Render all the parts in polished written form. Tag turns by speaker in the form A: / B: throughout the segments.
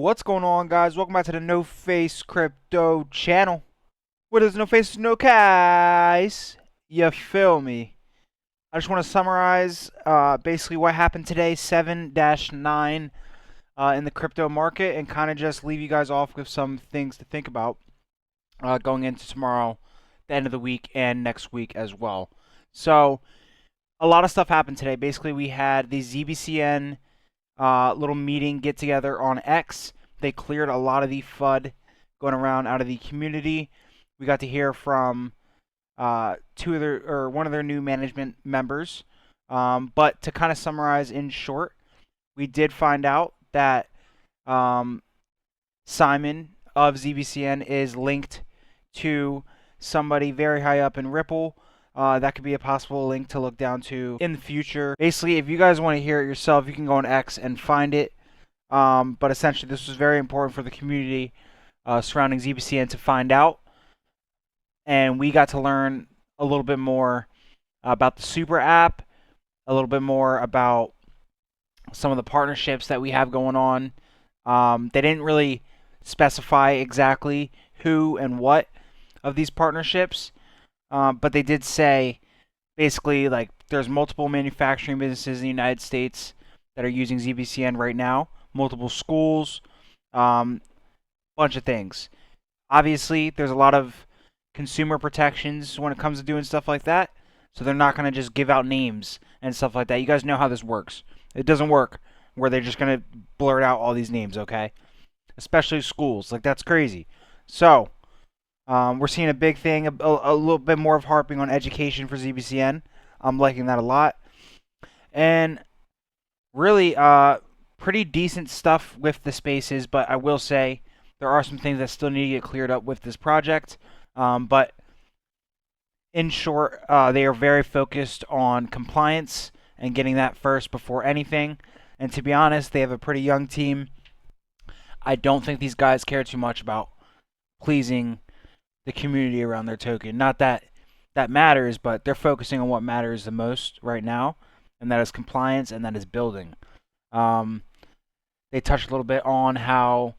A: What's going on, guys? Welcome back to the NoFaceCrypto channel. What is NoFace No Guys? You feel me? I just want to summarize basically what happened today, 7-9 in the crypto market, and kind of just leave you guys off with some things to think about going into tomorrow, the end of the week, and next week as well. So, a lot of stuff happened today. Basically, we had the ZBCN little meeting get together on X. They cleared a lot of the FUD going around out of the community. We got to hear from one of their new management members. But to kind of summarize in short, we did find out that Simon of ZBCN is linked to somebody very high up in Ripple. That could be a possible link to look down to in the future. Basically, if you guys want to hear it yourself, you can go on X and find it. But essentially, this was very important for the community surrounding ZBCN to find out. And we got to learn a little bit more about the Super app, a little bit more about some of the partnerships that we have going on. They didn't really specify exactly who and what of these partnerships. But they did say, basically, like, there's multiple manufacturing businesses in the United States that are using ZBCN right now, multiple schools, bunch of things. Obviously, there's a lot of consumer protections when it comes to doing stuff like that, so they're not going to just give out names and stuff like that. You guys know how this works. It doesn't work where they're just going to blurt out all these names, okay? Especially schools. Like, that's crazy. So, we're seeing a big thing, a little bit more of harping on education for ZBCN. I'm liking that a lot. And really, pretty decent stuff with the spaces, but I will say there are some things that still need to get cleared up with this project. But in short, they are very focused on compliance and getting that first before anything. And to be honest, they have a pretty young team. I don't think these guys care too much about pleasing the community around their token. Not that that matters, but they're focusing on what matters the most right now, and that is compliance and that is building. They touched a little bit on how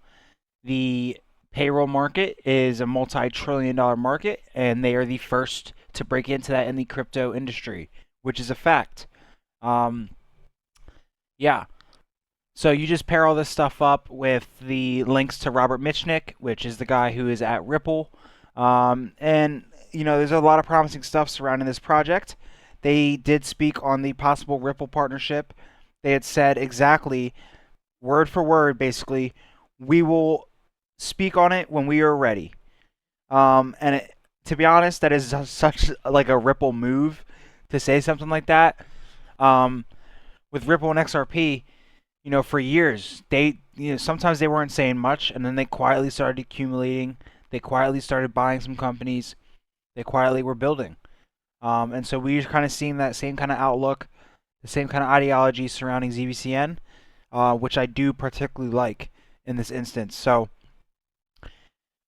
A: the payroll market is a multi-trillion-dollar market, and they are the first to break into that in the crypto industry, which is a fact. Yeah. So you just pair all this stuff up with the links to Robert Mitchnick, which is the guy who is at Ripple. And, you know, there's a lot of promising stuff surrounding this project. They did speak on the possible Ripple partnership. They had said exactly, word for word, basically, we will speak on it when we are ready. To be honest, that is such like a Ripple move to say something like that. With Ripple and XRP, you know, for years, sometimes they weren't saying much, and then they quietly started accumulating. They quietly started buying some companies. They quietly were building. And so we're kind of seeing that same kind of outlook, the same kind of ideology surrounding ZBCN, which I do particularly like in this instance. So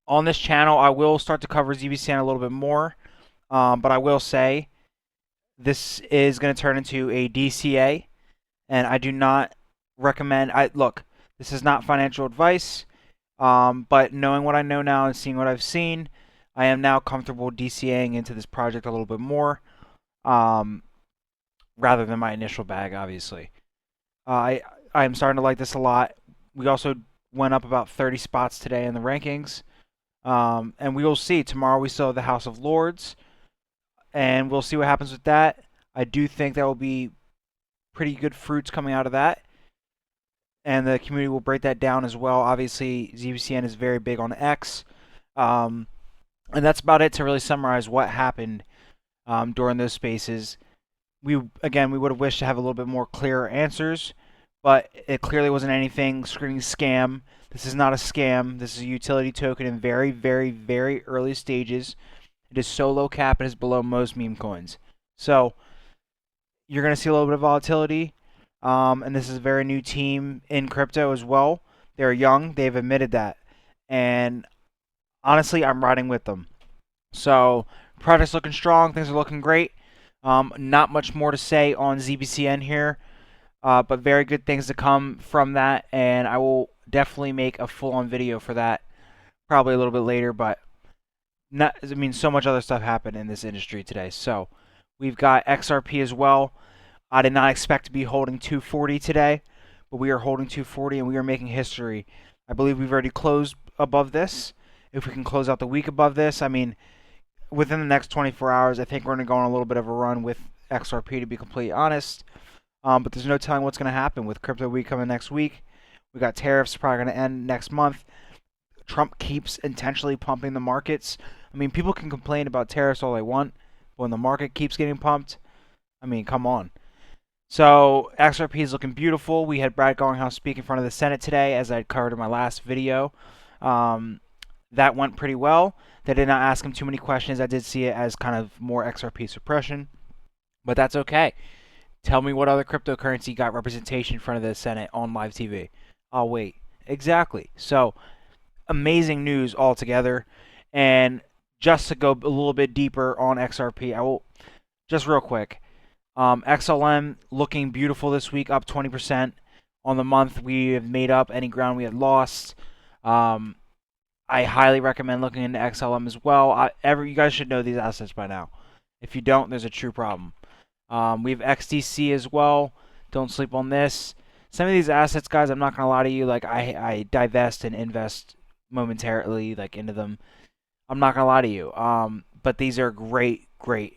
A: on this channel, I will start to cover ZBCN a little bit more. But I will say this is going to turn into a DCA, and I do not recommend. Look, this is not financial advice. But knowing what I know now and seeing what I've seen, I am now comfortable DCAing into this project a little bit more, rather than my initial bag, obviously. I am starting to like this a lot. We also went up about 30 spots today in the rankings, and we will see. Tomorrow we still have the House of Lords, and we'll see what happens with that. I do think there will be pretty good fruits coming out of that, and the community will break that down as well. Obviously, ZBCN is very big on X. And that's about it to really summarize what happened during those spaces. We would have wished to have a little bit more clearer answers, but it clearly wasn't anything screaming scam. This is not a scam. This is a utility token in very, very, very early stages. It is so low cap, it is below most meme coins. So you're going to see a little bit of volatility. And this is a very new team in crypto as well. They're young. They've admitted that. And honestly, I'm riding with them. So, project's looking strong. Things are looking great. Not much more to say on ZBCN here. But very good things to come from that. And I will definitely make a full-on video for that probably a little bit later, but not, I mean, so much other stuff happened in this industry today. So we've got XRP as well. I did not expect to be holding 240 today, but we are holding 240 and we are making history. I believe we've already closed above this. If we can close out the week above this, I mean, within the next 24 hours, I think we're going to go on a little bit of a run with XRP, to be completely honest. But there's no telling what's going to happen with Crypto Week coming next week. We got tariffs probably going to end next month. Trump keeps intentionally pumping the markets. I mean, people can complain about tariffs all they want, but when the market keeps getting pumped, I mean, come on. So XRP is looking beautiful. We had Brad Garlinghouse speak in front of the Senate today, as I covered in my last video. That went pretty well. They did not ask him too many questions. I did see it as kind of more XRP suppression, but that's okay. Tell me what other cryptocurrency got representation in front of the Senate on live TV. I'll wait. Exactly. So amazing news altogether. And just to go a little bit deeper on XRP, I will just real quick. XLM looking beautiful this week, up 20% on the month. We have made up any ground we had lost. I highly recommend looking into XLM as well. You guys should know these assets by now. If you don't, there's a true problem. We have XDC as well. Don't sleep on this. Some of these assets, guys, I'm not gonna lie to you. Like I divest and invest momentarily, like into them. I'm not gonna lie to you. But these are great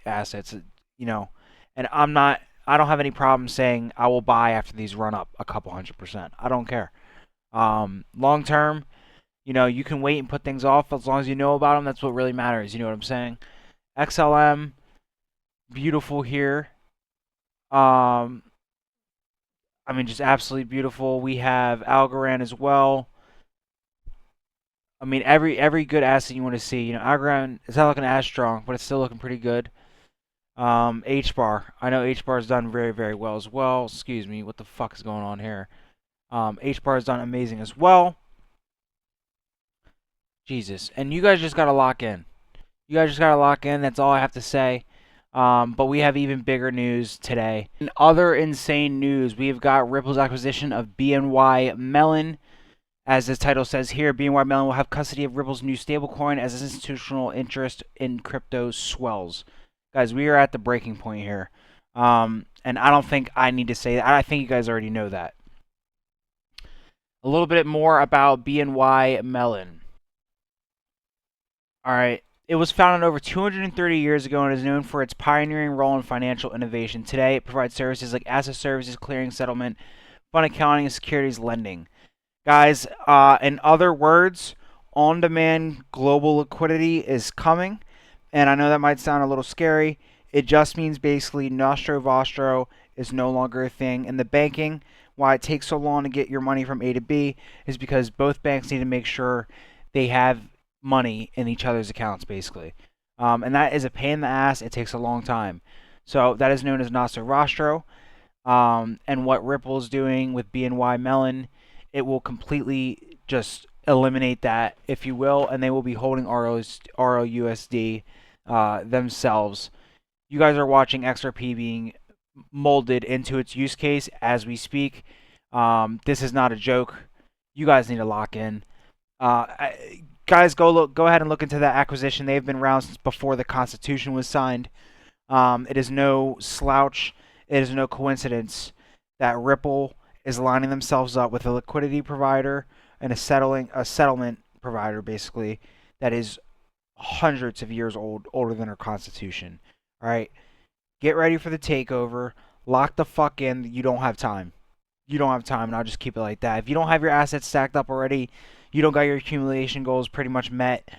A: assets. You know, and I don't have any problem saying I will buy after these run up a couple 100%. I don't care. Long term, you know, you can wait and put things off as long as you know about them. That's what really matters. You know what I'm saying? XLM, beautiful here. I mean, just absolutely beautiful. We have Algorand as well. I mean, every good asset you want to see. You know, Algorand is not looking as strong, but it's still looking pretty good. HBAR. I know HBAR has done very well as well. Excuse me, what the fuck is going on here? HBAR has done amazing as well. Jesus. And you guys just got to lock in. You guys just got to lock in. That's all I have to say. But we have even bigger news today. In other insane news, we've got Ripple's acquisition of BNY Mellon. As the title says here, BNY Mellon will have custody of Ripple's new stablecoin as institutional interest in crypto swells. Guys, we are at the breaking point here. And I don't think I need to say that. I think you guys already know that. A little bit more about BNY Mellon. All right. It was founded over 230 years ago and is known for its pioneering role in financial innovation. Today, it provides services like asset services, clearing, settlement, fund accounting, and securities lending. Guys, in other words, on-demand global liquidity is coming. And I know that might sound a little scary. It just means basically nostro vostro is no longer a thing. And the banking, why it takes so long to get your money from A to B, is because both banks need to make sure they have money in each other's accounts, basically. And that is a pain in the ass. It takes a long time. So that is known as nostro vostro. And what Ripple is doing with BNY Mellon, it will completely just eliminate that, if you will, and they will be holding ROUSD themselves. You guys are watching XRP being molded into its use case as we speak. This is not a joke. You guys need to lock in. Guys, go ahead and look into that acquisition. They've been around since before the Constitution was signed. It is no slouch. It is no coincidence that Ripple is lining themselves up with a liquidity provider and a settlement provider, basically, that is hundreds of years older than our Constitution. All right, get ready for the takeover. Lock the fuck in. You don't have time. You don't have time, and I'll just keep it like that. If you don't have your assets stacked up already, you don't got your accumulation goals pretty much met,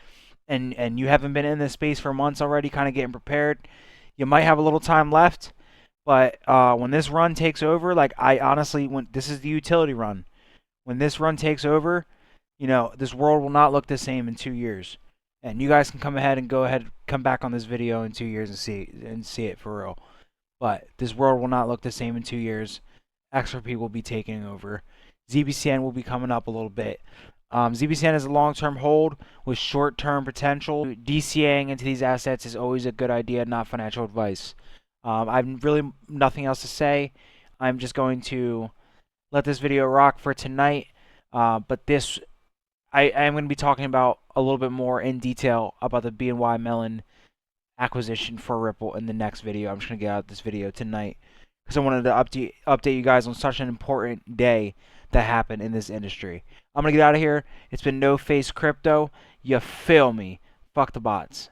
A: and you haven't been in this space for months already, kind of getting prepared, you might have a little time left. But when this run takes over, like I honestly, this is the utility run. When this run takes over, you know, this world will not look the same in 2 years. And you guys can come back on this video in 2 years and see it for real. But this world will not look the same in 2 years. XRP will be taking over. ZBCN will be coming up a little bit. ZBCN is a long-term hold with short-term potential. DCAing into these assets is always a good idea, not financial advice. I've really nothing else to say. I'm just going to let this video rock for tonight. But this, I am going to be talking about a little bit more in detail about the BNY Mellon acquisition for Ripple in the next video. I'm just going to get out this video tonight because I wanted to update you guys on such an important day that happened in this industry. I'm going to get out of here. It's been NoFaceCrypto. You feel me? Fuck the bots.